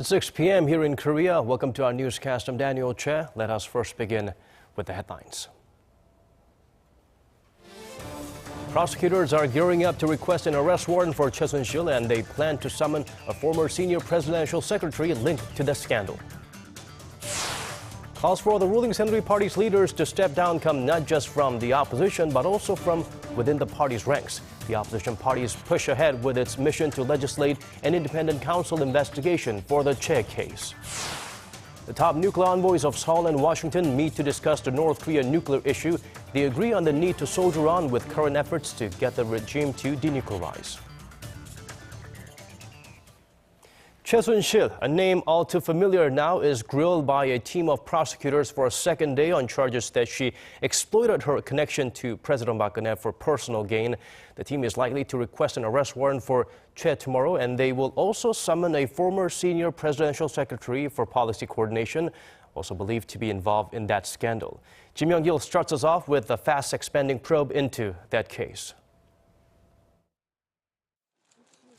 It's 6 p.m. here in Korea. Welcome to our newscast. I'm Daniel Che. Let us first begin with the headlines. Prosecutors are gearing up to request an arrest warrant for Choi Soon-sil, and they plan to summon a former senior presidential secretary linked to the scandal. Calls for the ruling Saenuri Party's leaders to step down come not just from the opposition, but also from within the party's ranks. The opposition parties push ahead with its mission to legislate an independent council investigation for the Choi case. The top nuclear envoys of Seoul and Washington meet to discuss the North Korean nuclear issue. They agree on the need to soldier on with current efforts to get the regime to denuclearize. Choi Soon-sil, a name all too familiar now, is grilled by a team of prosecutors for a second day on charges that she exploited her connection to President Park Geun-hye for personal gain. The team is likely to request an arrest warrant for Choi tomorrow, and they will also summon a former senior presidential secretary for policy coordination, also believed to be involved in that scandal. Kim Young-gil starts us off with a fast-expanding probe into that case.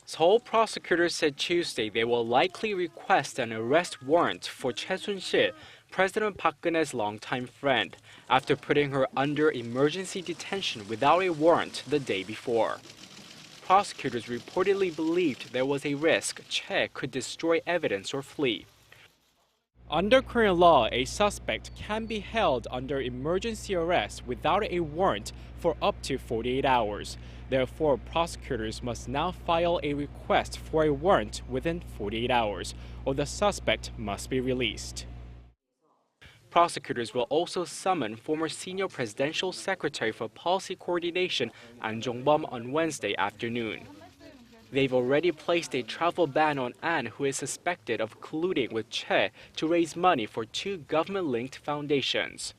Seoul prosecutors said Tuesday they will likely request an arrest warrant for Choi Soon-sil, President Park Geun-hye's longtime friend, after putting her under emergency detention without a warrant the day before. Prosecutors reportedly believed there was a risk Choi could destroy evidence or flee. Under Korean law, a suspect can be held under emergency arrest without a warrant for up to 48 hours. Therefore, prosecutors must now file a request for a warrant within 48 hours, or the suspect must be released. Prosecutors will also summon former senior presidential secretary for policy coordination An Jong-bum on Wednesday afternoon. They've already placed a travel ban on An, who is suspected of colluding with Choi to raise money for two government-linked foundations.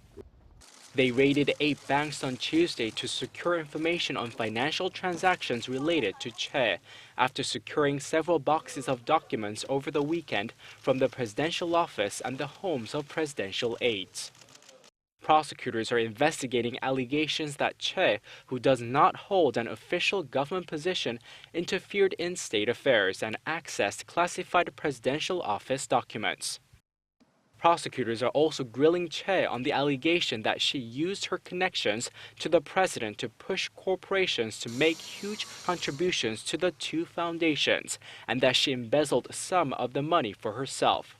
They raided 8 banks on Tuesday to secure information on financial transactions related to Choi, after securing several boxes of documents over the weekend from the presidential office and the homes of presidential aides. Prosecutors are investigating allegations that Choi, who does not hold an official government position, interfered in state affairs and accessed classified presidential office documents. Prosecutors are also grilling Choi on the allegation that she used her connections to the president to push corporations to make huge contributions to the two foundations, and that she embezzled some of the money for herself.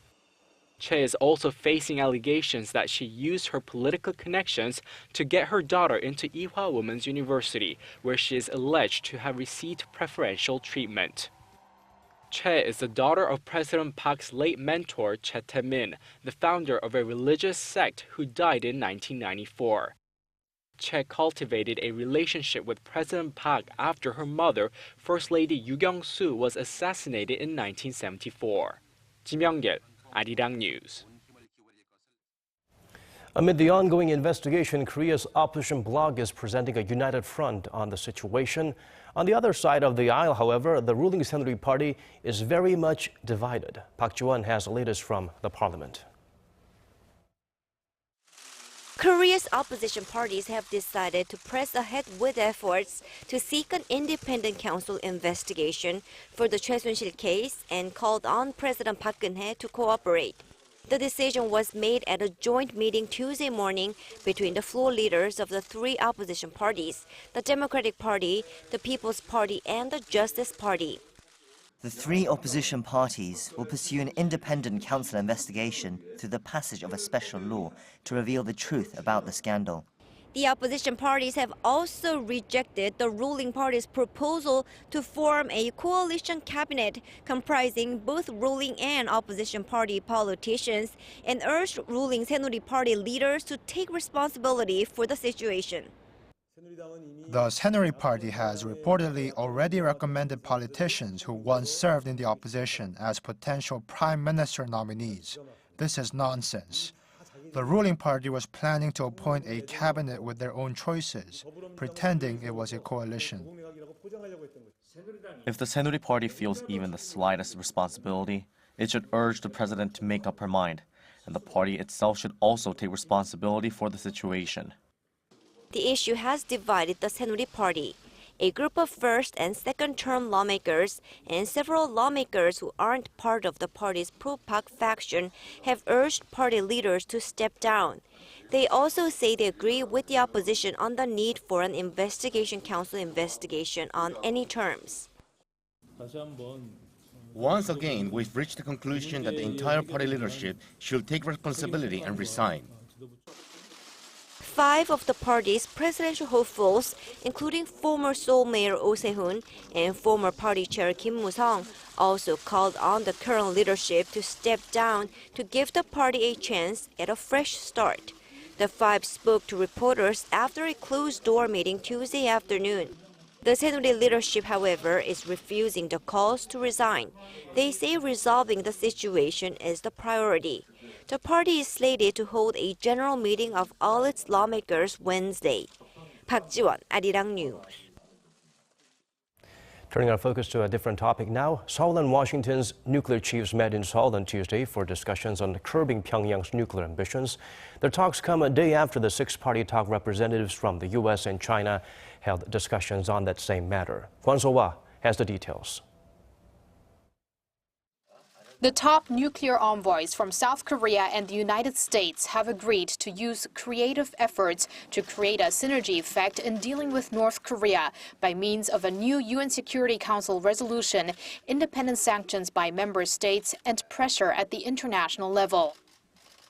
Choi is also facing allegations that she used her political connections to get her daughter into Ewha Women's University, where she is alleged to have received preferential treatment. Choi is the daughter of President Park's late mentor, Chae Tae-min, the founder of a religious sect who died in 1994. Choi cultivated a relationship with President Park after her mother, First Lady Yoo Kyung-soo, was assassinated in 1974. Kim Young-gil, Arirang News. Amid the ongoing investigation, Korea's opposition bloc is presenting a united front on the situation. On the other side of the aisle, however, the ruling Saenuri Party is very much divided. Park Ji-won has the latest from the parliament. Korea's opposition parties have decided to press ahead with efforts to seek an independent council investigation for the Choi Soon-sil case and called on President Park Geun-hye to cooperate. The decision was made at a joint meeting Tuesday morning between the floor leaders of the three opposition parties, the Democratic Party, the People's Party, and the Justice Party. The three opposition parties will pursue an independent council investigation through the passage of a special law to reveal the truth about the scandal. The opposition parties have also rejected the ruling party's proposal to form a coalition cabinet comprising both ruling and opposition party politicians and urged ruling Saenuri Party leaders to take responsibility for the situation. The Saenuri Party has reportedly already recommended politicians who once served in the opposition as potential prime minister nominees. This is nonsense. The ruling party was planning to appoint a cabinet with their own choices, pretending it was a coalition. If the Saenuri Party feels even the slightest responsibility, it should urge the president to make up her mind, and the party itself should also take responsibility for the situation. The issue has divided the Saenuri Party. A group of first and second-term lawmakers and several lawmakers who aren't part of the party's pro-pact faction have urged party leaders to step down. They also say they agree with the opposition on the need for an investigation council investigation on any terms. Once again, we've reached the conclusion that the entire party leadership should take responsibility and resign. 5 of the party's presidential hopefuls, including former Seoul Mayor Oh Se-hoon and former party chair Kim Moo-sung, also called on the current leadership to step down to give the party a chance at a fresh start. The 5 spoke to reporters after a closed-door meeting Tuesday afternoon. The Saenuri leadership, however, is refusing the calls to resign. They say resolving the situation is the priority. The party is slated to hold a general meeting of all its lawmakers Wednesday. Park Ji-won, Arirang News. Turning our focus to a different topic now, Seoul and Washington's nuclear chiefs met in Seoul on Tuesday for discussions on curbing Pyongyang's nuclear ambitions. Their talks come a day after the 6-party talk representatives from the U.S. and China held discussions on that same matter. Kwon So-hwa has the details. The top nuclear envoys from South Korea and the United States have agreed to use creative efforts to create a synergy effect in dealing with North Korea by means of a new UN Security Council resolution, independent sanctions by member states, and pressure at the international level.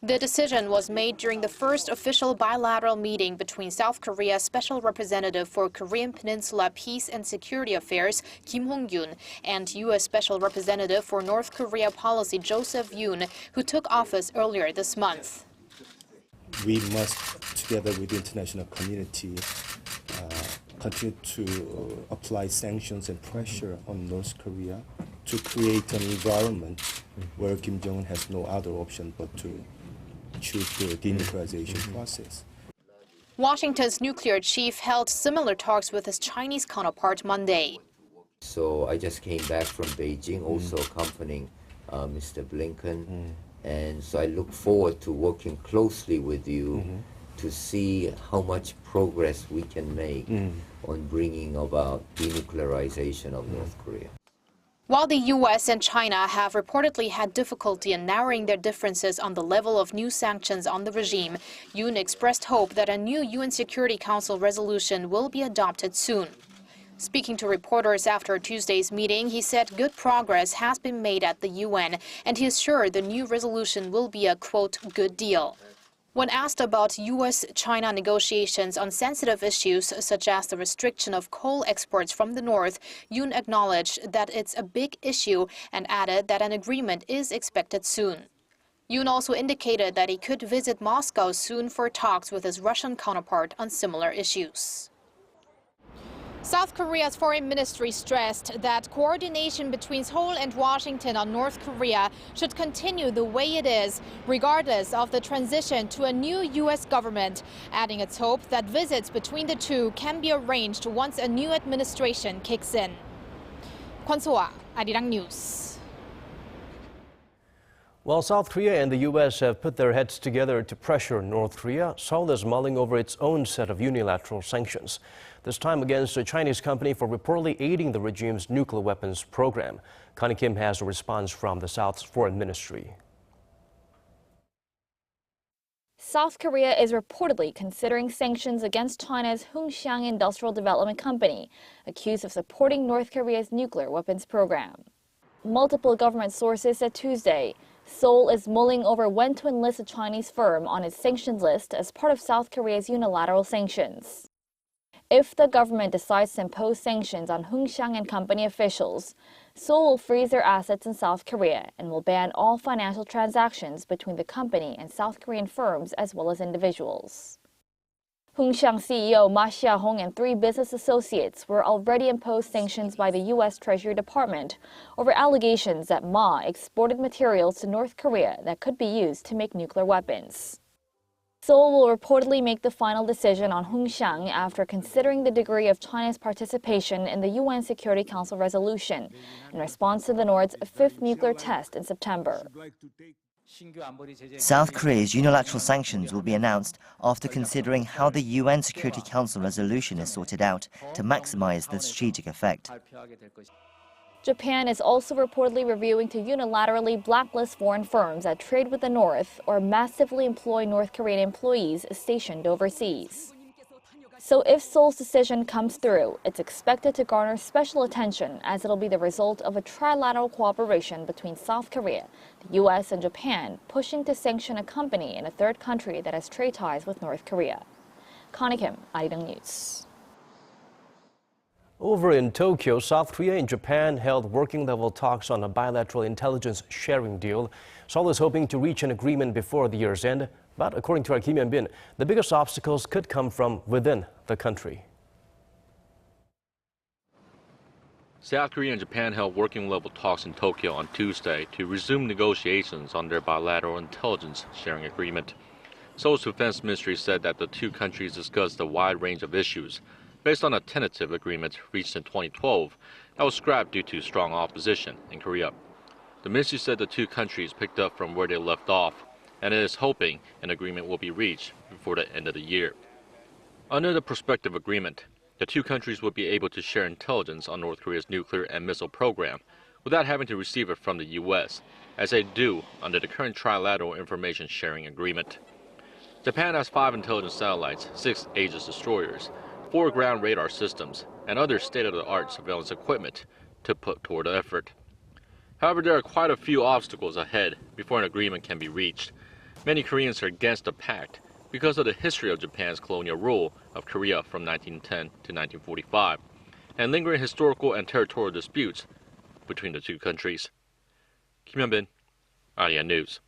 The decision was made during the first official bilateral meeting between South Korea's Special Representative for Korean Peninsula Peace and Security Affairs, Kim Hong-gyun, and U.S. Special Representative for North Korea Policy, Joseph Yoon, who took office earlier this month. We must, together with the international community, continue to apply sanctions and pressure on North Korea to create an environment where Kim Jong-un has no other option but to choose the denuclearization process. Washington's nuclear chief held similar talks with his Chinese counterpart Monday. So I just came back from Beijing, also accompanying Mr. Blinken. And so I look forward to working closely with you to see how much progress we can make on bringing about denuclearization of North Korea. While the U.S. and China have reportedly had difficulty in narrowing their differences on the level of new sanctions on the regime, Yoon expressed hope that a new UN Security Council resolution will be adopted soon. Speaking to reporters after Tuesday's meeting, he said good progress has been made at the UN, and he is sure the new resolution will be a, quote, good deal. When asked about U.S.-China negotiations on sensitive issues such as the restriction of coal exports from the north, Yoon acknowledged that it's a big issue and added that an agreement is expected soon. Yoon also indicated that he could visit Moscow soon for talks with his Russian counterpart on similar issues. South Korea's foreign ministry stressed that coordination between Seoul and Washington on North Korea should continue the way it is, regardless of the transition to a new U.S. government, adding its hope that visits between the two can be arranged once a new administration kicks in. Kwon So-hwa, Arirang News. While South Korea and the U.S. have put their heads together to pressure North Korea, Seoul is mulling over its own set of unilateral sanctions, this time against a Chinese company for reportedly aiding the regime's nuclear weapons program. Connie Kim has a response from the South's foreign ministry. South Korea is reportedly considering sanctions against China's Hongxiang Industrial Development Company, accused of supporting North Korea's nuclear weapons program. Multiple government sources said Tuesday Seoul is mulling over when to enlist a Chinese firm on its sanctions list as part of South Korea's unilateral sanctions. If the government decides to impose sanctions on Hongxiang and company officials, Seoul will freeze their assets in South Korea and will ban all financial transactions between the company and South Korean firms as well as individuals. Hongxiang CEO Ma Xiaohong and 3 business associates were already imposed sanctions by the U.S. Treasury Department over allegations that Ma exported materials to North Korea that could be used to make nuclear weapons. Seoul will reportedly make the final decision on Hongxiang after considering the degree of China's participation in the UN Security Council resolution in response to the North's 5th nuclear test in September. South Korea's unilateral sanctions will be announced after considering how the UN Security Council resolution is sorted out to maximize the strategic effect. Japan is also reportedly reviewing to unilaterally blacklist foreign firms that trade with the North or massively employ North Korean employees stationed overseas. So if Seoul's decision comes through, it's expected to garner special attention as it'll be the result of a trilateral cooperation between South Korea, the U.S. and Japan, pushing to sanction a company in a third country that has trade ties with North Korea. Connie Kim, Arirang News. Over in Tokyo, South Korea and Japan held working-level talks on a bilateral intelligence sharing deal. Seoul is hoping to reach an agreement before the year's end, but according to our Kim Hyun-bin, the biggest obstacles could come from within the country. South Korea and Japan held working-level talks in Tokyo on Tuesday to resume negotiations on their bilateral intelligence sharing agreement. Seoul's defense ministry said that the two countries discussed a wide range of issues, based on a tentative agreement reached in 2012 that was scrapped due to strong opposition in Korea. The ministry said the two countries picked up from where they left off, and it is hoping an agreement will be reached before the end of the year. Under the prospective agreement, the two countries would be able to share intelligence on North Korea's nuclear and missile program without having to receive it from the U.S., as they do under the current trilateral information sharing agreement. Japan has 5 intelligence satellites, 6 Aegis destroyers, 4 ground radar systems, and other state-of-the-art surveillance equipment to put toward the effort. However, there are quite a few obstacles ahead before an agreement can be reached. Many Koreans are against the pact because of the history of Japan's colonial rule of Korea from 1910 to 1945, and lingering historical and territorial disputes between the two countries. Kim Hyun-bin, Arirang News.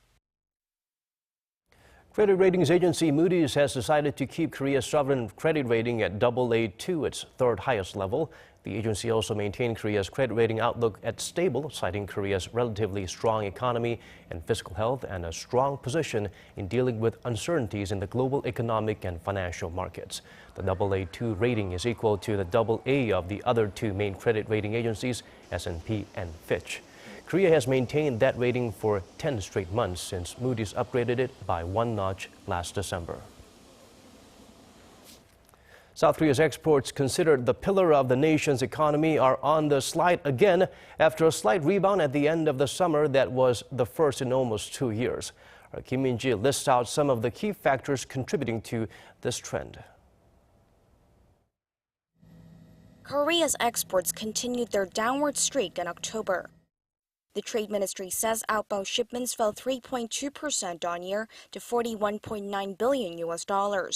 Credit ratings agency Moody's has decided to keep Korea's sovereign credit rating at AA2, its third highest level. The agency also maintained Korea's credit rating outlook at stable, citing Korea's relatively strong economy and fiscal health and a strong position in dealing with uncertainties in the global economic and financial markets. The AA2 rating is equal to the AA of the other two main credit rating agencies, S&P and Fitch. Korea has maintained that rating for 10 straight months since Moody's upgraded it by 1 notch last December. South Korea's exports, considered the pillar of the nation's economy, are on the slide again after a slight rebound at the end of the summer that was the first in almost 2 years. Our Kim Min-ji lists out some of the key factors contributing to this trend. Korea's exports continued their downward streak in October. The Trade Ministry says outbound shipments fell 3.2% on year to $41.9 billion.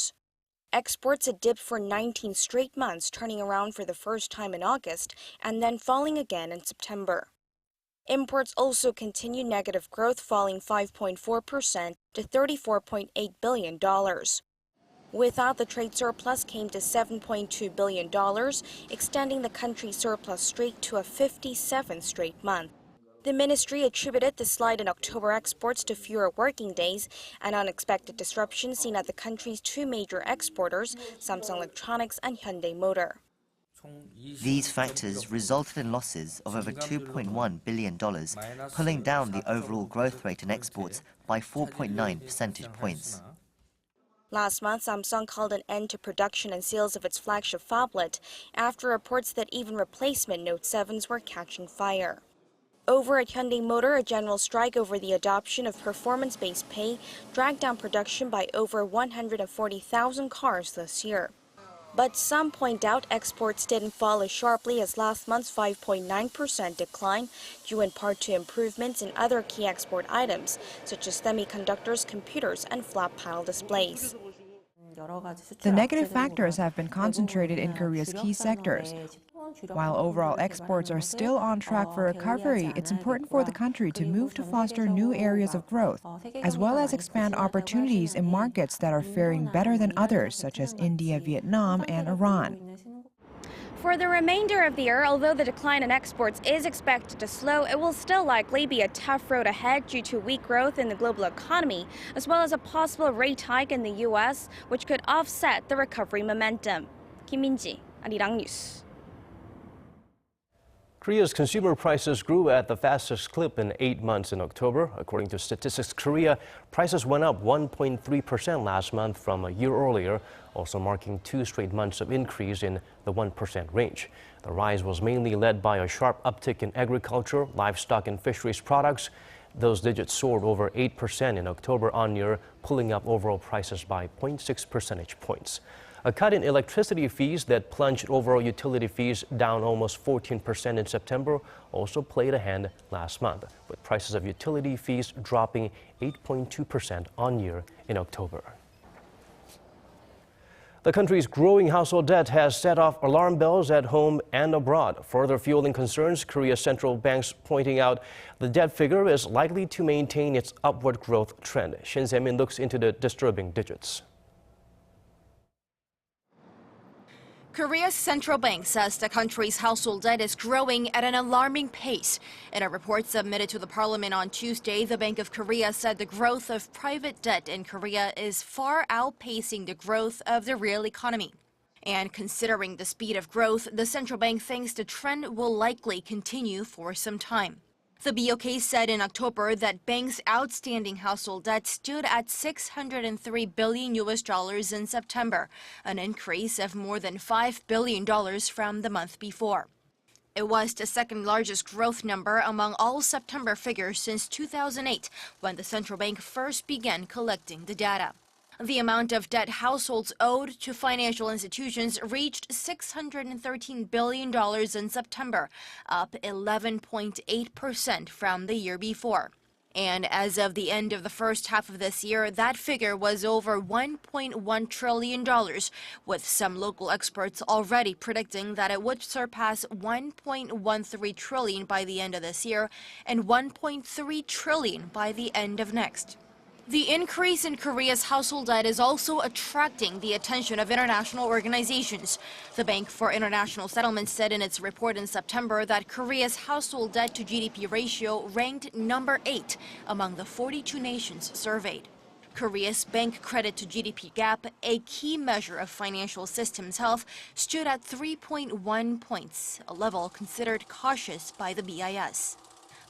Exports had dipped for 19 straight months, turning around for the first time in August and then falling again in September. Imports also continued negative growth, falling 5.4% to $34.8 billion. Without the trade surplus came to $7.2 billion, extending the country's surplus streak to a 57th straight month. The ministry attributed the slide in October exports to fewer working days and unexpected disruptions seen at the country's two major exporters, Samsung Electronics and Hyundai Motor. These factors resulted in losses of over $2.1 billion, pulling down the overall growth rate in exports by 4.9 percentage points. Last month, Samsung called an end to production and sales of its flagship phablet after reports that even replacement Note 7s were catching fire. Over at Hyundai Motor, a general strike over the adoption of performance-based pay dragged down production by over 140,000 cars this year. But some point out exports didn't fall as sharply as last month's 5.9% decline, due in part to improvements in other key export items, such as semiconductors, computers, and flat panel displays. The negative factors have been concentrated in Korea's key sectors. While overall exports are still on track for recovery, it's important for the country to move to foster new areas of growth, as well as expand opportunities in markets that are faring better than others, such as India, Vietnam, and Iran. For the remainder of the year, although the decline in exports is expected to slow, it will still likely be a tough road ahead due to weak growth in the global economy, as well as a possible rate hike in the U.S., which could offset the recovery momentum. Kim Min-ji, Arirang News. Korea's consumer prices grew at the fastest clip in 8 months in October. According to Statistics Korea, prices went up 1.3% last month from a year earlier, also marking 2 straight months of increase in the 1% range. The rise was mainly led by a sharp uptick in agriculture, livestock and fisheries products. Those digits soared over 8% in October on year, pulling up overall prices by 0.6 percentage points. A cut in electricity fees that plunged overall utility fees down almost 14% in September also played a hand last month, with prices of utility fees dropping 8.2% on year in October. The country's growing household debt has set off alarm bells at home and abroad, further fueling concerns. Korea's central banks pointing out the debt figure is likely to maintain its upward growth trend. Shin Se-min looks into the disturbing digits. Korea's central bank says the country's household debt is growing at an alarming pace. In a report submitted to the parliament on Tuesday, the Bank of Korea said the growth of private debt in Korea is far outpacing the growth of the real economy. And considering the speed of growth, the central bank thinks the trend will likely continue for some time. The BOK said in October that banks' outstanding household debt stood at $603 billion in September, an increase of more than $5 billion from the month before. It was the second largest growth number among all September figures since 2008, when the central bank first began collecting the data. The amount of debt households owed to financial institutions reached $613 billion in September, up 11.8% from the year before. And as of the end of the first half of this year, that figure was over $1.1 trillion, with some local experts already predicting that it would surpass $1.13 trillion by the end of this year and $1.3 trillion by the end of next. The increase in Korea's household debt is also attracting the attention of international organizations. The Bank for International Settlements said in its report in September that Korea's household debt to GDP ratio ranked number 8 among the 42 nations surveyed. Korea's bank credit to GDP gap, a key measure of financial system's health, stood at 3.1 points, a level considered cautious by the BIS.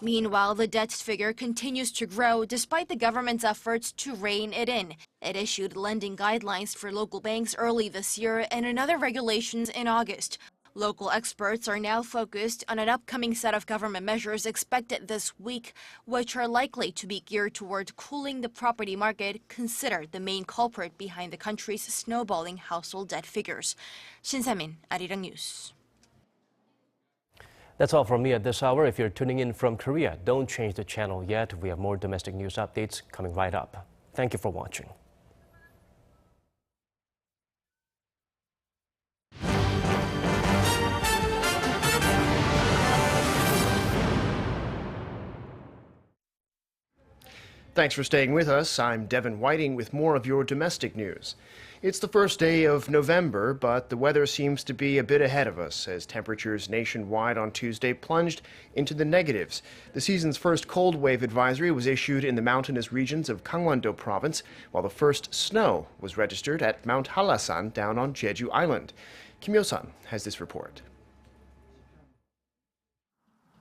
Meanwhile, the debt figure continues to grow despite the government's efforts to rein it in. It issued lending guidelines for local banks early this year and another regulations in August. Local experts are now focused on an upcoming set of government measures expected this week, which are likely to be geared toward cooling the property market, considered the main culprit behind the country's snowballing household debt figures. Shin Se-min, Arirang News. That's all from me at this hour. If you're tuning in from Korea, don't change the channel yet. We have more domestic news updates coming right up. Thank you for watching. Thanks for staying with us. I'm Devin Whiting with more of your domestic news. It's the first day of November, but the weather seems to be a bit ahead of us as temperatures nationwide on Tuesday plunged into the negatives. The season's first cold wave advisory was issued in the mountainous regions of Gangwon-do province, while the first snow was registered at Mount Hallasan down on Jeju Island. Kim Yo-sun has this report.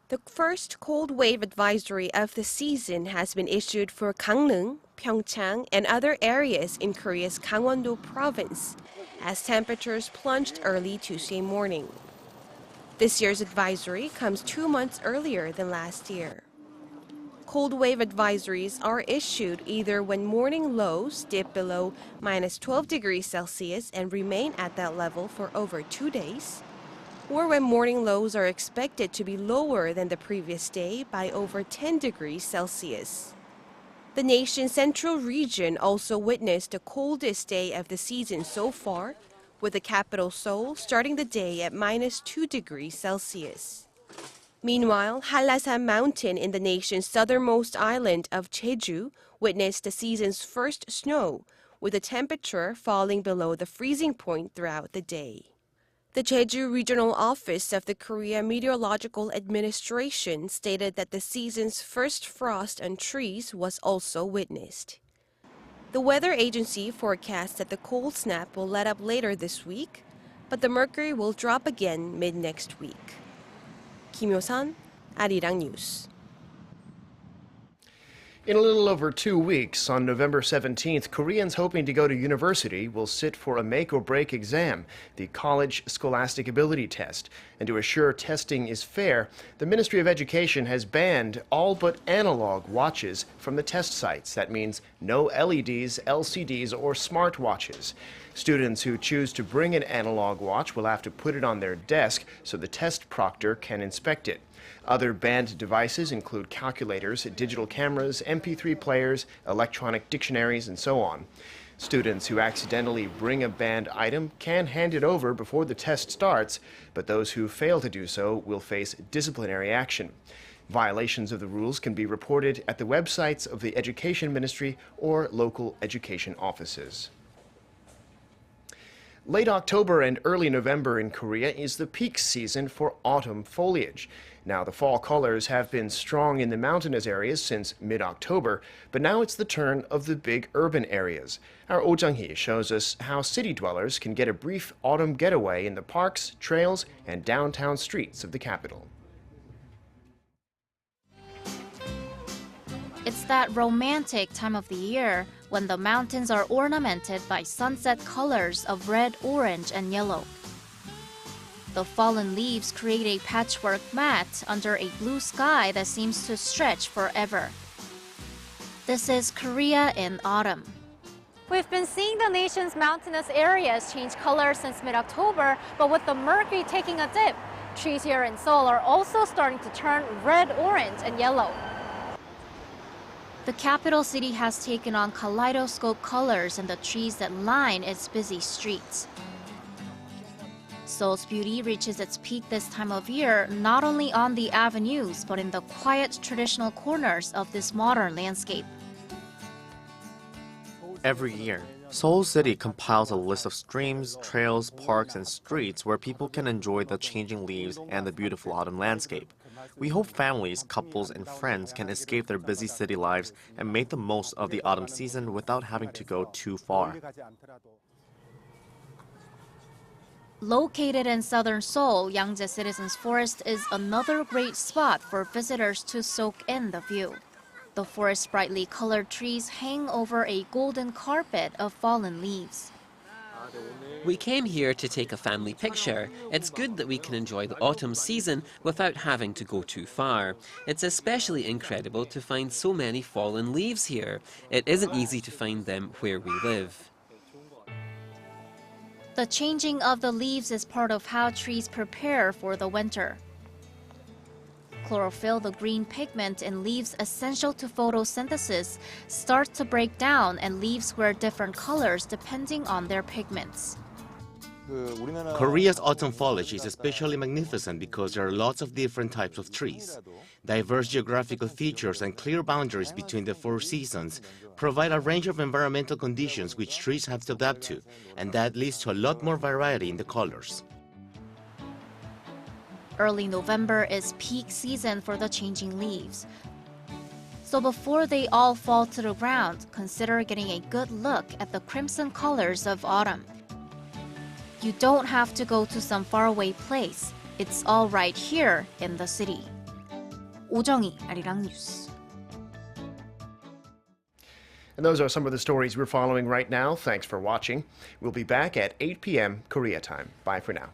The first cold wave advisory of the season has been issued for Gangneung, Hongxiang, and other areas in Korea's Gangwon-do province, as temperatures plunged early Tuesday morning. This year's advisory comes 2 months earlier than last year. Cold wave advisories are issued either when morning lows dip below -12 degrees Celsius and remain at that level for over 2 days, or when morning lows are expected to be lower than the previous day by over 10 degrees Celsius. The nation's central region also witnessed the coldest day of the season so far, with the capital Seoul starting the day at -2 degrees Celsius. Meanwhile, Hallasan Mountain in the nation's southernmost island of Jeju witnessed the season's first snow, with the temperature falling below the freezing point throughout the day. The Jeju Regional Office of the Korea Meteorological Administration stated that the season's first frost on trees was also witnessed. The weather agency forecasts that the cold snap will let up later this week, but the mercury will drop again mid-next week. Kim Yo-sun, Arirang News. In a little over 2 weeks, on November 17th, Koreans hoping to go to university will sit for a make-or-break exam, the College Scholastic Ability Test. And to assure testing is fair, the Ministry of Education has banned all but analog watches from the test sites. That means no LEDs, LCDs, or smartwatches. Students who choose to bring an analog watch will have to put it on their desk so the test proctor can inspect it. Other banned devices include calculators, digital cameras, MP3 players, electronic dictionaries, and so on. Students who accidentally bring a banned item can hand it over before the test starts, but those who fail to do so will face disciplinary action. Violations of the rules can be reported at the websites of the Education Ministry or local education offices. Late October and early November in Korea is the peak season for autumn foliage. Now, the fall colors have been strong in the mountainous areas since mid-October, but now it's the turn of the big urban areas. Our Oh Jung-hee shows us how city dwellers can get a brief autumn getaway in the parks, trails, and downtown streets of the capital. It's that romantic time of the year when the mountains are ornamented by sunset colors of red, orange, and yellow. The fallen leaves create a patchwork mat under a blue sky that seems to stretch forever. This is Korea in autumn. We've been seeing the nation's mountainous areas change color since mid-October, but with the mercury taking a dip, trees here in Seoul are also starting to turn red, orange, and yellow. The capital city has taken on kaleidoscope colors in the trees that line its busy streets. Seoul's beauty reaches its peak this time of year not only on the avenues but in the quiet traditional corners of this modern landscape. Every year, Seoul City compiles a list of streams, trails, parks, and streets where people can enjoy the changing leaves and the beautiful autumn landscape. We hope families, couples, and friends can escape their busy city lives and make the most of the autumn season without having to go too far. Located in southern Seoul, Yangjae Citizens Forest is another great spot for visitors to soak in the view. The forest's brightly colored trees hang over a golden carpet of fallen leaves. We came here to take a family picture. It's good that we can enjoy the autumn season without having to go too far. It's especially incredible to find so many fallen leaves here. It isn't easy to find them where we live. The changing of the leaves is part of how trees prepare for the winter. Chlorophyll, the green pigment in leaves essential to photosynthesis, starts to break down and leaves wear different colors depending on their pigments. Korea's autumn foliage is especially magnificent because there are lots of different types of trees. Diverse geographical features and clear boundaries between the 4 seasons provide a range of environmental conditions which trees have to adapt to, and that leads to a lot more variety in the colors. Early November is peak season for the changing leaves. So before they all fall to the ground, consider getting a good look at the crimson colors of autumn. You don't have to go to some faraway place. It's all right here in the city. Oh Jung-hee, Arirang News. And those are some of the stories we're following right now. Thanks for watching. We'll be back at 8 p.m. Korea time. Bye for now.